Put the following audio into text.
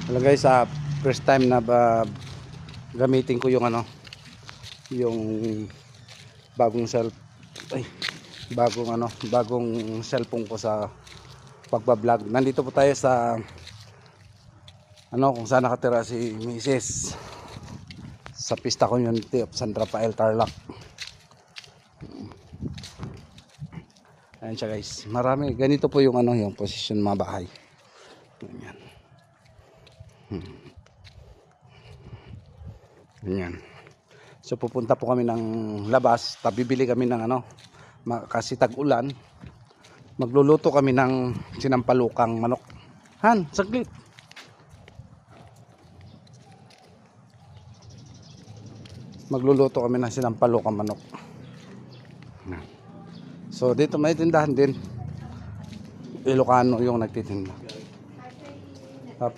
Hello guys, first time na gamitin ko yung yung bagong bagong cellphone ko sa pagba-vlog. Nandito po tayo sa kung saan nakatira si Mrs. sa Pista Community of San Rafael, Tarlac. Ayan siya guys. Marami ganito po yung yung posisyon mga bahay. Ganyan. Ganyan. So pupunta po kami ng labas, bibili kami ng kasi tag-ulan. Magluluto kami ng sinampalukang manok. Han, saglit. Magluluto kami ng sinampalukang manok. So dito may tindahan din. Ilocano yung nagtitinda.